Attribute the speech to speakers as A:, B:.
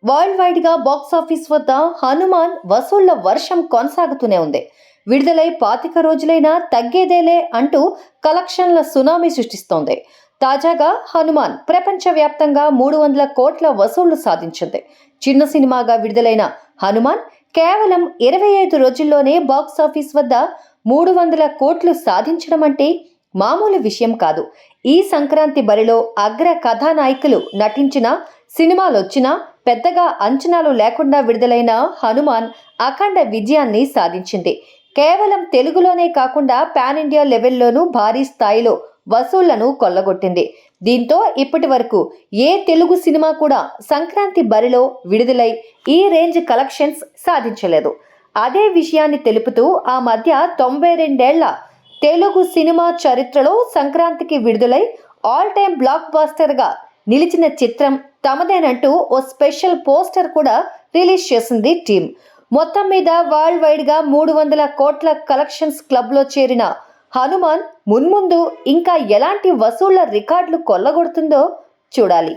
A: World wide గా box office వద్ద హనుమాన్ వసూళ్ల వర్షం కొనసాగుతూనే ఉంది. విడుదలై 25 రోజులైనా తగ్గేదేలే అంటూ కలెక్షన్ల సునామీ సృష్టిస్తోంది. తాజాగా హనుమాన్ ప్రపంచవ్యాప్తంగా 300 కోట్ల వసూళ్లు సాధించింది. చిన్న సినిమాగా విడుదలైన హనుమాన్ కేవలం 25 రోజుల్లోనే బాక్సాఫీస్ వద్ద 300 కోట్లు సాధించడం అంటే మామూలు విషయం కాదు. ఈ సంక్రాంతి బరిలో అగ్ర కథానాయకులు నటించిన సినిమాలొచ్చినా పెద్దగా అంచనాలు లేకుండా విడుదలైన హనుమాన్ అఖండ విజయాన్ని సాధించింది. కేవలం తెలుగులోనే కాకుండా పాన్ ఇండియా లెవెల్లోనూ భారీ స్థాయిలో వసూళ్లను కొల్లగొట్టింది. దీంతో ఇప్పటి వరకు ఏ తెలుగు సినిమా కూడా సంక్రాంతి బరిలో విడుదలై ఈ రేంజ్ కలెక్షన్స్ సాధించలేదు. అదే విషయాన్ని తెలుపుతూ ఆ మధ్య 92 ఏళ్ల తెలుగు సినిమా చరిత్రలో సంక్రాంతికి విడుదలై ఆల్ టైమ్ బ్లాక్ బాస్టర్గా నిలిచిన చిత్రం తమదేనంటూ ఓ స్పెషల్ పోస్టర్ కూడా రిలీజ్ చేసింది టీమ్. మొత్తం మీద వరల్డ్ వైడ్గా 300 కోట్ల కలెక్షన్స్ క్లబ్లో చేరిన హనుమాన్ మున్ముందు ఇంకా ఎలాంటి వసూళ్ల రికార్డులు కొల్లగొడుతుందో చూడాలి.